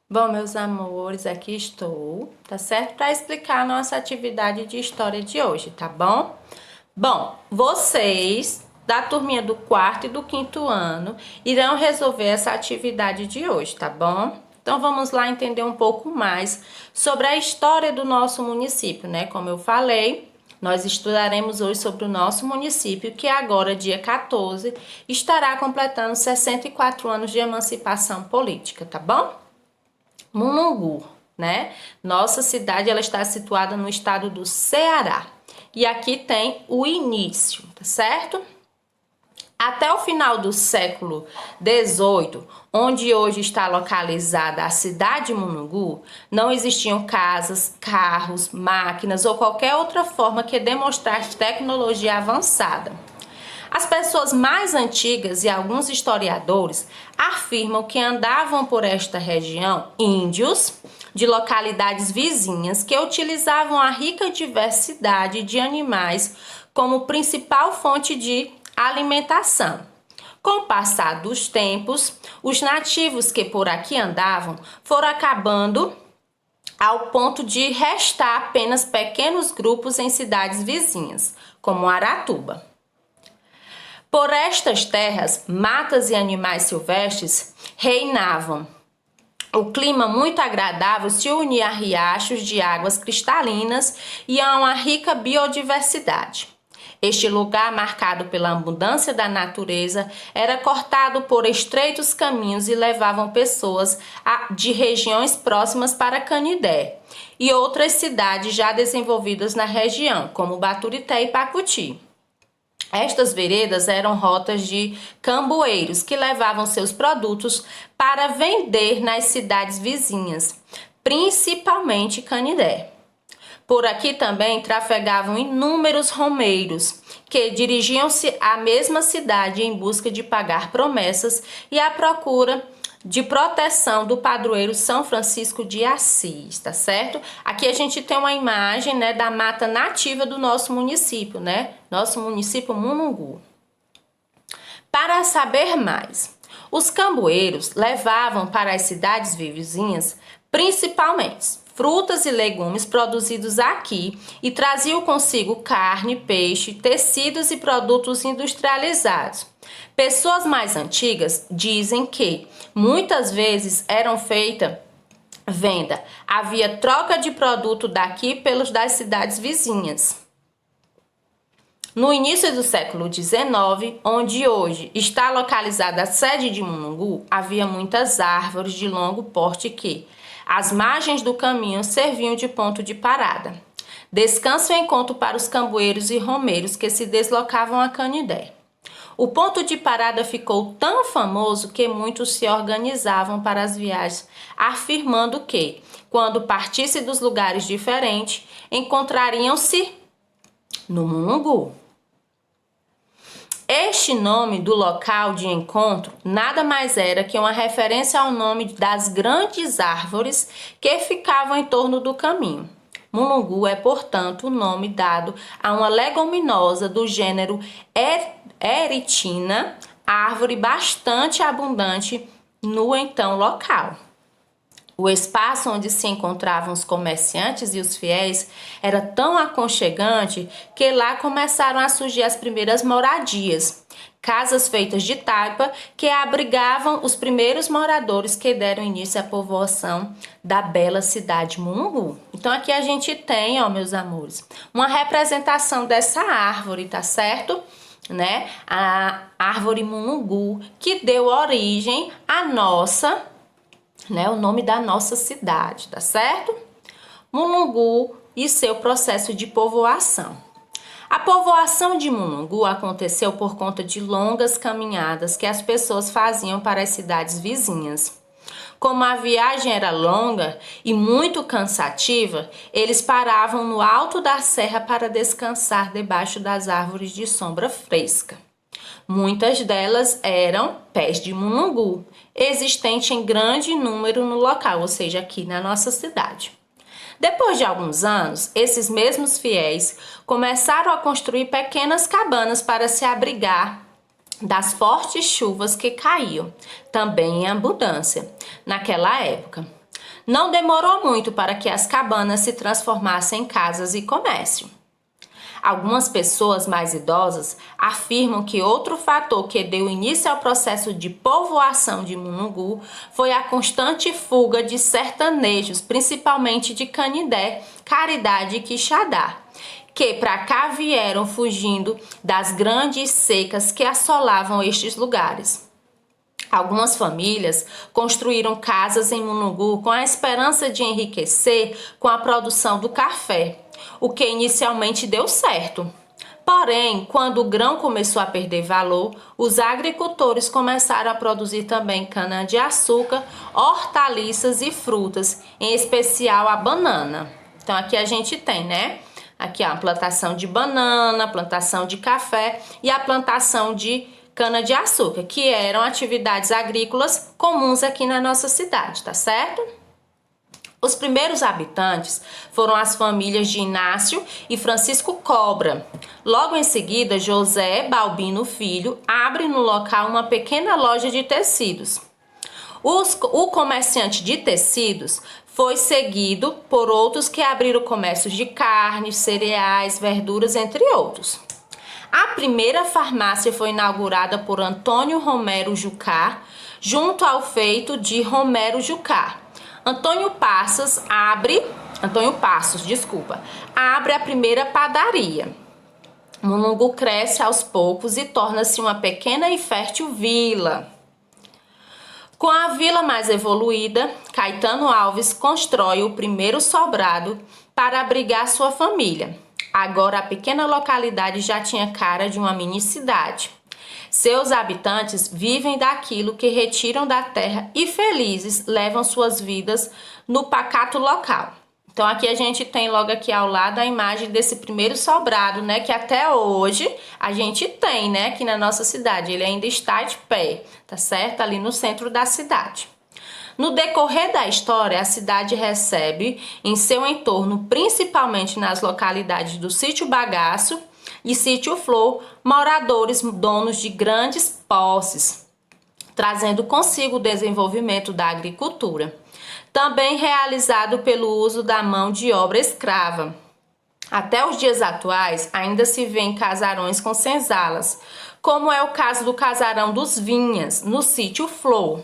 Bom, meus amores, aqui estou, tá certo? Para explicar a nossa atividade de história de hoje, tá bom? Bom, vocês da turminha do quarto e do quinto ano irão resolver essa atividade de hoje, tá bom? Então vamos lá entender um pouco mais sobre a história do nosso município, né? Como eu falei, nós estudaremos hoje sobre o nosso município, que agora, dia 14, estará completando 64 anos de emancipação política, tá bom? Munungu, né? Nossa cidade ela está situada no estado do Ceará. E aqui tem o início, tá certo? Até o final do século XVIII, onde hoje está localizada a cidade de Munungu, não existiam casas, carros, máquinas ou qualquer outra forma que demonstrasse tecnologia avançada. As pessoas mais antigas e alguns historiadores afirmam que andavam por esta região índios de localidades vizinhas que utilizavam a rica diversidade de animais como principal fonte de alimentação. Com o passar dos tempos, os nativos que por aqui andavam foram acabando ao ponto de restar apenas pequenos grupos em cidades vizinhas, como Aratuba. Por estas terras, matas e animais silvestres reinavam. O clima muito agradável se unia a riachos de águas cristalinas e a uma rica biodiversidade. Este lugar, marcado pela abundância da natureza, era cortado por estreitos caminhos e levavam pessoas de regiões próximas para Canidé e outras cidades já desenvolvidas na região, como Baturité e Pacuti. Estas veredas eram rotas de camboeiros que levavam seus produtos para vender nas cidades vizinhas, principalmente Canidé. Por aqui também trafegavam inúmeros romeiros, que dirigiam-se à mesma cidade em busca de pagar promessas e à procura de proteção do padroeiro São Francisco de Assis, tá certo? Aqui a gente tem uma imagem, né, da mata nativa do nosso município, né? Nosso município Munungu. Para saber mais, os camboeiros levavam para as cidades vizinhas principalmente frutas e legumes produzidos aqui e traziam consigo carne, peixe, tecidos e produtos industrializados. Pessoas mais antigas dizem que muitas vezes eram feita venda. Havia troca de produto daqui pelos das cidades vizinhas. No início do século XIX, onde hoje está localizada a sede de Munungu, havia muitas árvores de longo porte que, às margens do caminho, serviam de ponto de parada. Descanso e encontro para os camboeiros e romeiros que se deslocavam a Canidé. O ponto de parada ficou tão famoso que muitos se organizavam para as viagens, afirmando que, quando partissem dos lugares diferentes, encontrariam-se no Munungu. Este nome do local de encontro nada mais era que uma referência ao nome das grandes árvores que ficavam em torno do caminho. Munungu é, portanto, o nome dado a uma leguminosa do gênero Eritina, árvore bastante abundante no então local. O espaço onde se encontravam os comerciantes e os fiéis era tão aconchegante que lá começaram a surgir as primeiras moradias, casas feitas de taipa que abrigavam os primeiros moradores que deram início à povoação da bela cidade Munungu. Então aqui a gente tem, ó, meus amores, uma representação dessa árvore, tá certo? Né? A árvore Munungu, que deu origem à nossa, né, o nome da nossa cidade, tá certo? Munungu e seu processo de povoação. A povoação de Munungu aconteceu por conta de longas caminhadas que as pessoas faziam para as cidades vizinhas. Como a viagem era longa e muito cansativa, eles paravam no alto da serra para descansar debaixo das árvores de sombra fresca. Muitas delas eram pés de munungu, existente em grande número no local, ou seja, aqui na nossa cidade. Depois de alguns anos, esses mesmos fiéis começaram a construir pequenas cabanas para se abrigar das fortes chuvas que caíam, também em abundância, naquela época. Não demorou muito para que as cabanas se transformassem em casas e comércio. Algumas pessoas mais idosas afirmam que outro fator que deu início ao processo de povoação de Mulungu foi a constante fuga de sertanejos, principalmente de Canindé, Caridade e Quixadá, que para cá vieram fugindo das grandes secas que assolavam estes lugares. Algumas famílias construíram casas em Mulungu com a esperança de enriquecer com a produção do café, o que inicialmente deu certo. Porém, quando o grão começou a perder valor, os agricultores começaram a produzir também cana-de-açúcar, hortaliças e frutas, em especial a banana. Então aqui a gente tem, né? Aqui ó, a plantação de banana, a plantação de café e a plantação de cana-de-açúcar, que eram atividades agrícolas comuns aqui na nossa cidade, tá certo? Os primeiros habitantes foram as famílias de Inácio e Francisco Cobra. Logo em seguida, José Balbino Filho abre no local uma pequena loja de tecidos. O comerciante de tecidos foi seguido por outros que abriram comércios de carnes, cereais, verduras, entre outros. A primeira farmácia foi inaugurada por Antônio Romero Jucá, junto ao feito de Romero Jucá. Antônio Passos abre a primeira padaria. Mulungu cresce aos poucos e torna-se uma pequena e fértil vila. Com a vila mais evoluída, Caetano Alves constrói o primeiro sobrado para abrigar sua família. Agora a pequena localidade já tinha cara de uma mini-cidade. Seus habitantes vivem daquilo que retiram da terra e felizes levam suas vidas no pacato local. Então aqui a gente tem logo aqui ao lado a imagem desse primeiro sobrado, né, que até hoje a gente tem, né, aqui na nossa cidade. Ele ainda está de pé, tá certo? Ali no centro da cidade. No decorrer da história, a cidade recebe em seu entorno, principalmente nas localidades do Sítio Bagaço e Sítio Flor, moradores donos de grandes posses, trazendo consigo o desenvolvimento da agricultura, também realizado pelo uso da mão de obra escrava. Até os dias atuais, ainda se vêem casarões com senzalas, como é o caso do Casarão dos Vinhas, no Sítio Flor,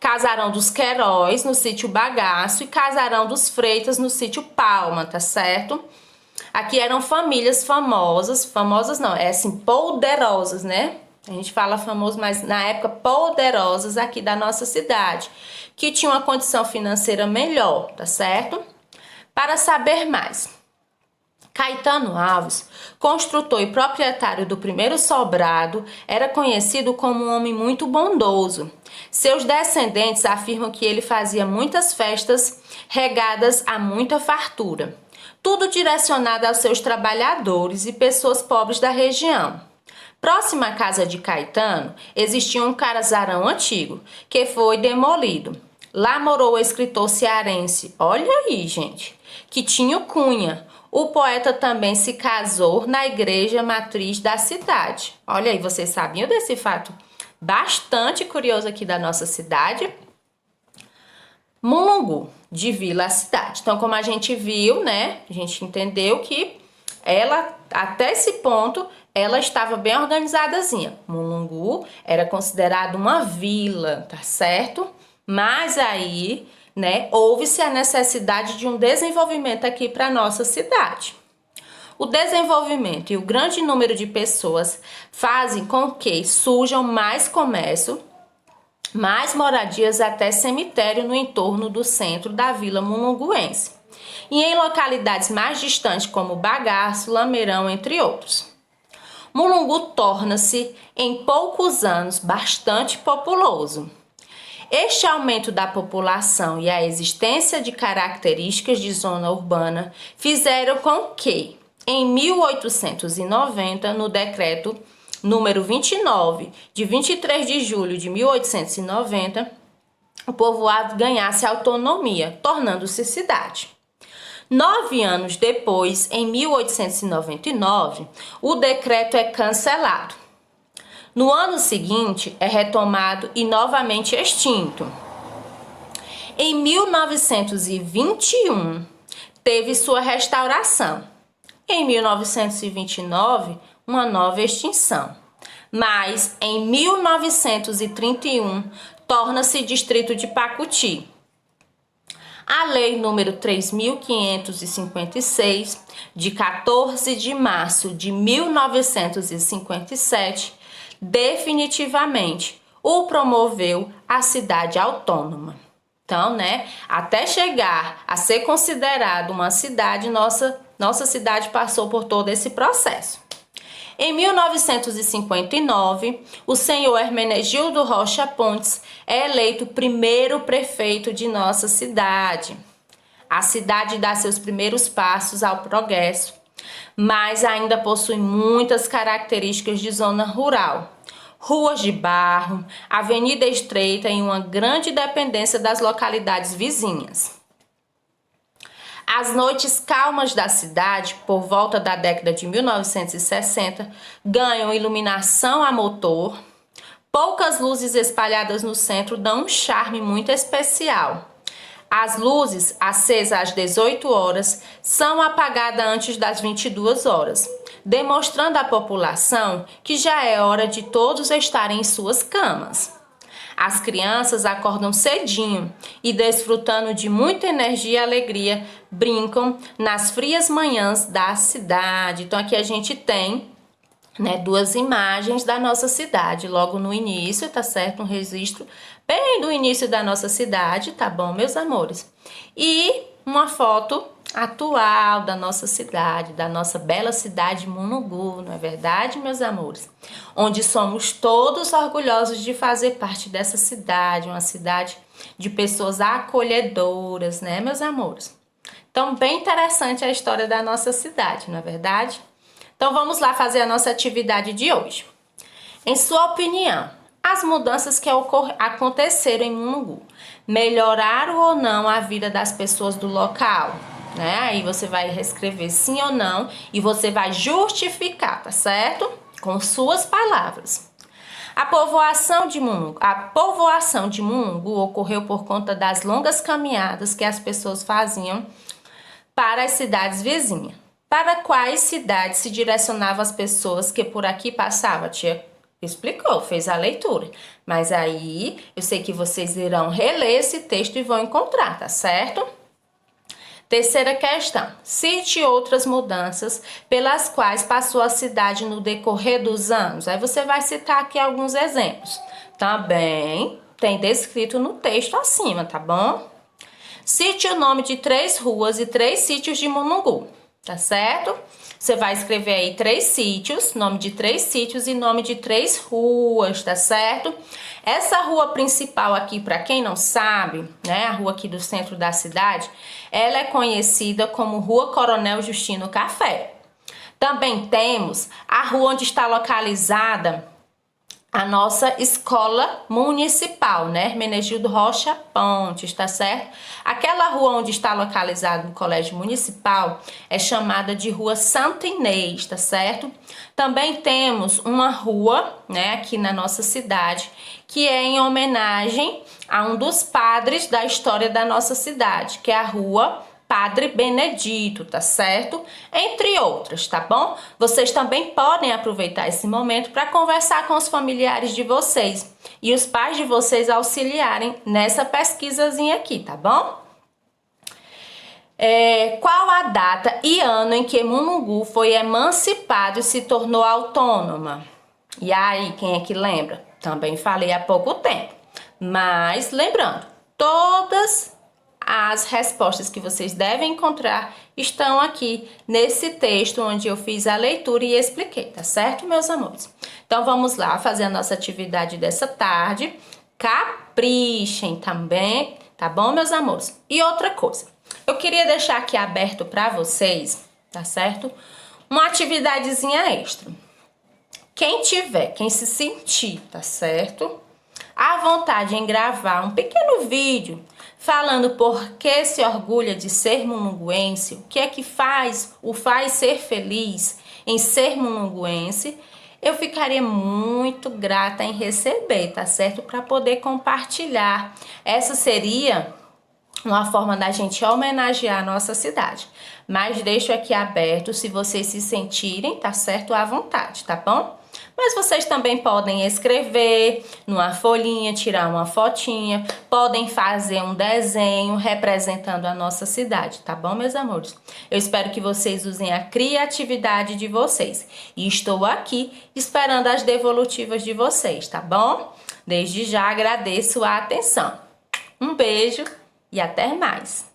Casarão dos Queiroz, no Sítio Bagaço, e Casarão dos Freitas, no Sítio Palma, tá certo? Aqui eram famílias famosas não, é assim, poderosas, né? A gente fala famoso, mas na época poderosas aqui da nossa cidade, que tinham uma condição financeira melhor, tá certo? Para saber mais, Caetano Alves, construtor e proprietário do primeiro sobrado, era conhecido como um homem muito bondoso. Seus descendentes afirmam que ele fazia muitas festas regadas a muita fartura, tudo direcionado aos seus trabalhadores e pessoas pobres da região. Próxima à casa de Caetano, existia um casarão antigo, que foi demolido. Lá morou o escritor cearense, olha aí, gente, que tinha Cunha. O poeta também se casou na igreja matriz da cidade. Olha aí, vocês sabiam desse fato bastante curioso aqui da nossa cidade? Mulungu, de vila a cidade. Então, como a gente viu, né, a gente entendeu que ela, até esse ponto, ela estava bem organizadazinha. Mulungu era considerado uma vila, tá certo? Mas aí, né, houve-se a necessidade de um desenvolvimento aqui para nossa cidade. O desenvolvimento e o grande número de pessoas fazem com que surjam mais comércio, mais moradias, até cemitério no entorno do centro da vila mulunguense, e em localidades mais distantes como Bagaço, Lameirão, entre outros. Mulungu torna-se, em poucos anos, bastante populoso. Este aumento da população e a existência de características de zona urbana fizeram com que, em 1890, no decreto número 29, de 23 de julho de 1890, o povoado ganhasse autonomia, tornando-se cidade. 9 anos depois, em 1899, o decreto é cancelado. No ano seguinte, é retomado e novamente extinto. Em 1921, teve sua restauração. Em 1929, uma nova extinção. Mas em 1931, torna-se distrito de Pacuti. A Lei número 3.556, de 14 de março de 1957, definitivamente o promoveu a cidade autônoma. Então, até chegar a ser considerado uma cidade, nossa cidade passou por todo esse processo. Em 1959, o senhor Hermenegildo Rocha Pontes é eleito primeiro prefeito de nossa cidade. A cidade dá seus primeiros passos ao progresso, mas ainda possui muitas características de zona rural. Ruas de barro, avenida estreita e uma grande dependência das localidades vizinhas. As noites calmas da cidade, por volta da década de 1960, ganham iluminação a motor. Poucas luzes espalhadas no centro dão um charme muito especial. As luzes, acesas às 18 horas, são apagadas antes das 22 horas, demonstrando à população que já é hora de todos estarem em suas camas. As crianças acordam cedinho e, desfrutando de muita energia e alegria, brincam nas frias manhãs da cidade. Então aqui a gente tem, duas imagens da nossa cidade, logo no início, tá certo? Um registro bem do início da nossa cidade, tá bom, meus amores? E uma foto atual da nossa cidade, da nossa bela cidade Munugu, não é verdade, meus amores? Onde somos todos orgulhosos de fazer parte dessa cidade, uma cidade de pessoas acolhedoras, né, meus amores? Então, bem interessante a história da nossa cidade, não é verdade? Então, vamos lá fazer a nossa atividade de hoje. Em sua opinião, as mudanças que aconteceram em Munugu melhoraram ou não a vida das pessoas do local? Aí você vai reescrever sim ou não e você vai justificar, tá certo? Com suas palavras. A povoação de Munugu ocorreu por conta das longas caminhadas que as pessoas faziam para as cidades vizinhas. Para quais cidades se direcionavam as pessoas que por aqui passavam? A tia explicou, fez a leitura. Mas aí eu sei que vocês irão reler esse texto e vão encontrar, tá certo? Terceira questão. Cite outras mudanças pelas quais passou a cidade no decorrer dos anos. Aí você vai citar aqui alguns exemplos. Também tem descrito no texto acima, tá bom? Cite o nome de 3 ruas e 3 sítios de Munugu, tá certo? Você vai escrever aí 3 sítios, nome de 3 sítios e nome de 3 ruas, tá certo? Essa rua principal aqui, para quem não sabe, a rua aqui do centro da cidade, ela é conhecida como Rua Coronel Justino Café. Também temos a rua onde está localizada a nossa escola municipal, Hermenegildo Rocha Pontes, tá certo? Aquela rua onde está localizado o colégio municipal é chamada de Rua Santo Inês, tá certo? Também temos uma rua, aqui na nossa cidade, que é em homenagem a um dos padres da história da nossa cidade, que é a Rua Padre Benedito, tá certo? Entre outras, tá bom? Vocês também podem aproveitar esse momento para conversar com os familiares de vocês e os pais de vocês auxiliarem nessa pesquisazinha aqui, tá bom? Qual a data e ano em que Munugu foi emancipado e se tornou autônoma? E aí, quem é que lembra? Também falei há pouco tempo. Mas, lembrando, todas as respostas que vocês devem encontrar estão aqui nesse texto onde eu fiz a leitura e expliquei, tá certo, meus amores? Então, vamos lá fazer a nossa atividade dessa tarde. Caprichem também, tá bom, meus amores? E outra coisa, eu queria deixar aqui aberto para vocês, tá certo? Uma atividadezinha extra. Quem se sentir, tá certo? À vontade em gravar um pequeno vídeo falando por que se orgulha de ser mununguense, o que é que faz ser feliz em ser mununguense, eu ficaria muito grata em receber, tá certo? Para poder compartilhar. Essa seria uma forma da gente homenagear a nossa cidade. Mas deixo aqui aberto se vocês se sentirem, tá certo? À vontade, tá bom? Mas vocês também podem escrever numa folhinha, tirar uma fotinha, podem fazer um desenho representando a nossa cidade, tá bom, meus amores? Eu espero que vocês usem a criatividade de vocês. E estou aqui esperando as devolutivas de vocês, tá bom? Desde já agradeço a atenção. Um beijo e até mais!